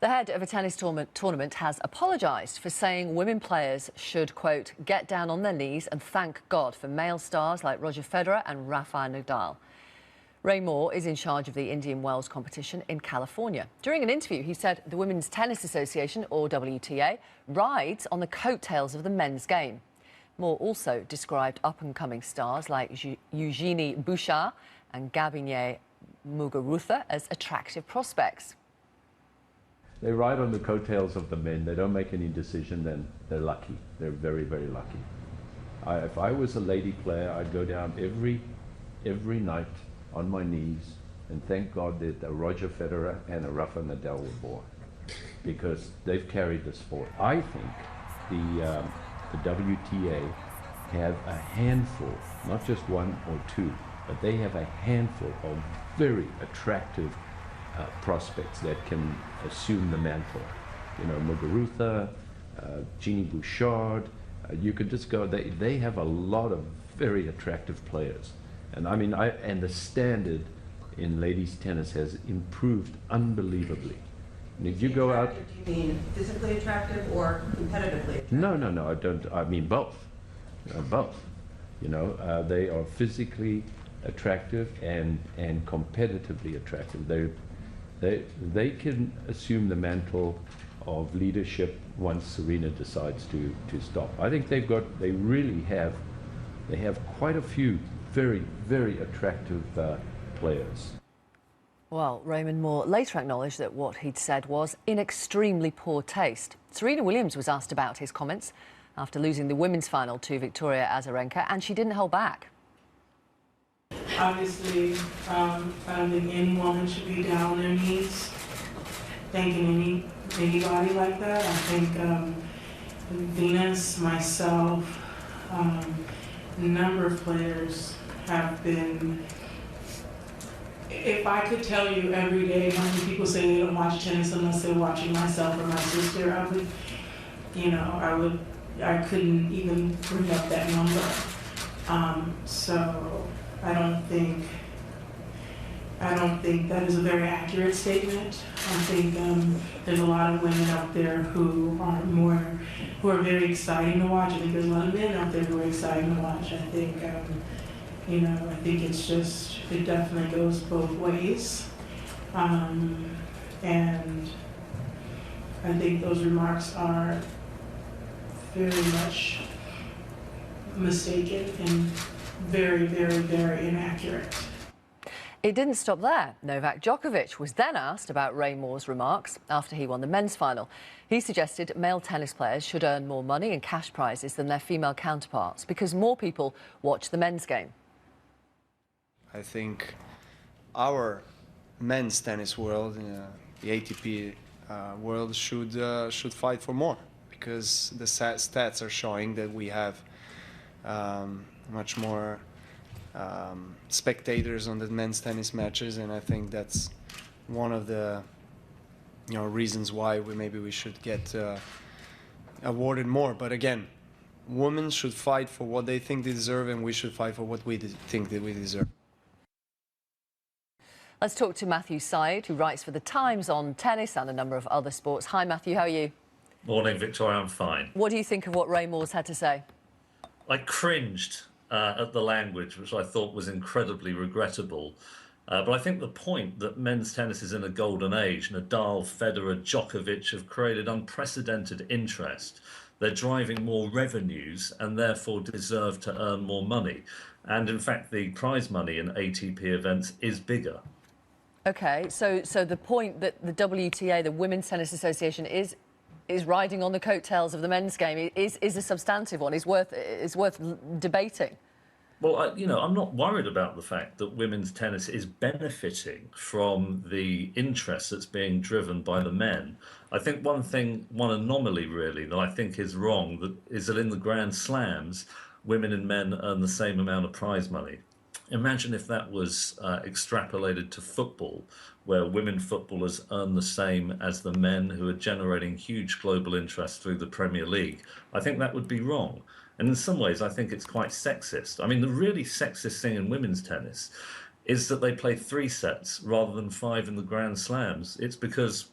The head of a tennis tournament has apologised for saying women players should, quote, get down on their knees and thank God for male stars like Roger Federer and Rafael Nadal. Raymond is in charge of the Indian Wells competition in California. During an interview, he said the Women's Tennis Association, or WTA, rides on the coattails of the men's game. Moore also described up-and-coming stars like Eugenie Bouchard and Gabinier Muguruza as attractive prospects. They ride on the coattails of the men. They don't make any decision, then they're lucky. They're very, very lucky. If I was a lady player, I'd go down every night on my knees and thank God that a Roger Federer and a Rafa Nadal were born, because they've carried the sport. I think the WTA have a handful, not just one or two, but they have a handful of very attractive prospects that can assume the mantle. You know, Muguruza, Jeannie Bouchard, you could just go, they have a lot of very attractive players. And I mean, and the standard in ladies tennis has improved unbelievably. And if you go out... Do you mean physically attractive or competitively attractive? No, I don't, I mean both. Both. You know, they are physically attractive and competitively attractive. They can assume the mantle of leadership once Serena decides to stop. I think they really have quite a few very, very attractive players. Well, Raymond Moore later acknowledged that what he'd said was in extremely poor taste. Serena Williams was asked about his comments after losing the women's final to Victoria Azarenka, and she didn't hold back. Obviously, I don't think any woman should be down on their knees thanking anybody like that. I think Venus, myself, a number of players have been. If I could tell you every day how many people say they don't watch tennis unless they're watching myself or my sister, I would, you know, I couldn't even bring up that number. So I don't think that is a very accurate statement. I think there's a lot of women out there who are very exciting to watch. I think there's a lot of men out there who are exciting to watch. I think, you know, I think it definitely goes both ways. And I think those remarks are very much mistaken and very, very, very inaccurate. It didn't stop there. Novak Djokovic was then asked about Raymond's remarks after he won the men's final. He suggested male tennis players should earn more money and cash prizes than their female counterparts because more people watch the men's game. I think our men's tennis world, the ATP world, should fight for more, because the stats are showing that we have much more spectators on the men's tennis matches, and I think that's one of the reasons why maybe we should get awarded more. But again, women should fight for what they think they deserve, and we should fight for what we think that we deserve. Let's talk to Matthew Syed, who writes for The Times on tennis and a number of other sports. Hi, Matthew, how are you? Morning, Victoria, I'm fine. What do you think of what Raymond's had to say? I cringed at the language, which I thought was incredibly regrettable. But I think the point that men's tennis is in a golden age, Nadal, Federer, Djokovic have created unprecedented interest. They're driving more revenues and therefore deserve to earn more money. And in fact, the prize money in ATP events is bigger. OK, so the point that the WTA, the Women's Tennis Association, is riding on the coattails of the men's game is a substantive one, is worth debating. Well, I'm not worried about the fact that women's tennis is benefiting from the interest that's being driven by the men. I think one anomaly really that I think is wrong is that in the Grand Slams, women and men earn the same amount of prize money. Imagine if that was extrapolated to football, where women footballers earn the same as the men who are generating huge global interest through the Premier League. I think that would be wrong. And in some ways, I think it's quite sexist. I mean, the really sexist thing in women's tennis is that they play 3 sets rather than 5 in the Grand Slams. It's because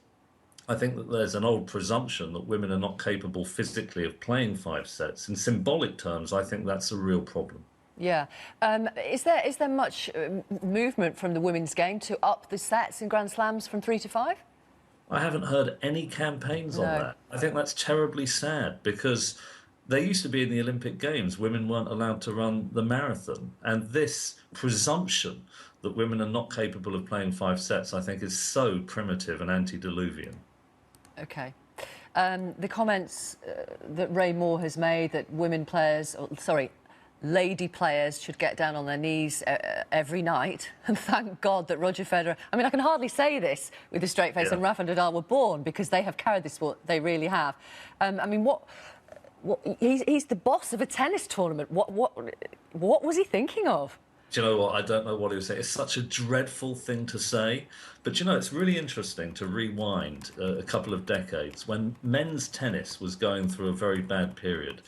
I think that there's an old presumption that women are not capable physically of playing 5 sets. In symbolic terms, I think that's a real problem. Yeah. Is there much movement from the women's game to up the sets in Grand Slams from 3 to 5? I haven't heard any campaigns on No. that. I think that's terribly sad because there used to be in the Olympic Games, women weren't allowed to run the marathon. And this presumption that women are not capable of playing 5 sets, I think, is so primitive and antediluvian. OK. The comments that Ray Moore has made that lady players should get down on their knees every night and thank God that Roger Federer... I mean, I can hardly say this with a straight face, and Rafa and Nadal were born because they have carried this sport. They really have. I mean, he's the boss of a tennis tournament. What was he thinking of? Do you know what? I don't know what he was saying. It's such a dreadful thing to say. But, you know, it's really interesting to rewind a couple of decades when men's tennis was going through a very bad period.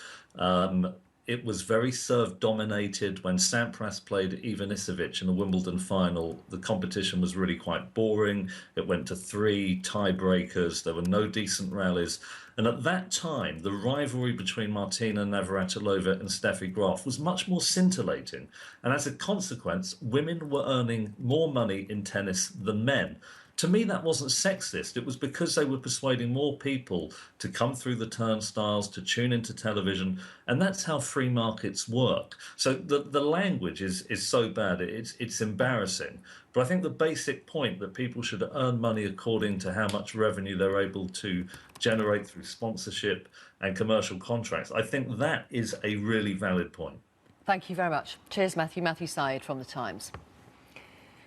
It was very serve-dominated. When Sampras played Ivanisevic in the Wimbledon final, the competition was really quite boring. It went to 3 tiebreakers. There were no decent rallies. And at that time, the rivalry between Martina Navratilova and Steffi Graf was much more scintillating. And as a consequence, women were earning more money in tennis than men. To me, that wasn't sexist. It was because they were persuading more people to come through the turnstiles, to tune into television, and that's how free markets work. So the language is so bad, it's embarrassing. But I think the basic point that people should earn money according to how much revenue they're able to generate through sponsorship and commercial contracts, I think that is a really valid point. Thank you very much. Cheers, Matthew. Matthew Syed from The Times.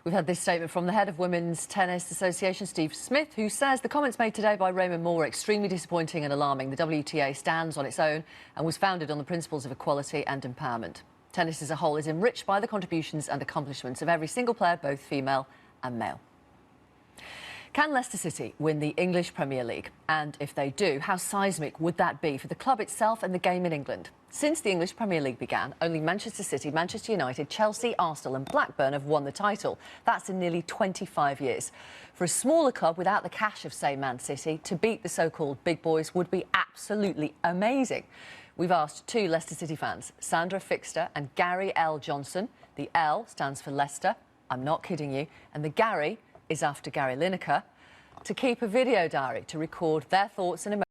We've had this statement from the head of Women's Tennis Association, Steve Smith, who says the comments made today by Raymond Moore are extremely disappointing and alarming. The WTA stands on its own and was founded on the principles of equality and empowerment. Tennis as a whole is enriched by the contributions and accomplishments of every single player, both female and male. Can Leicester City win the English Premier League? And if they do, how seismic would that be for the club itself and the game in England? Since the English Premier League began, only Manchester City, Manchester United, Chelsea, Arsenal and Blackburn have won the title. That's in nearly 25 years. For a smaller club without the cash of, say, Man City, to beat the so-called big boys would be absolutely amazing. We've asked 2 Leicester City fans, Sandra Fixter and Gary L. Johnson. The L stands for Leicester, I'm not kidding you, and the Gary is after Gary Lineker, to keep a video diary to record their thoughts and emotions.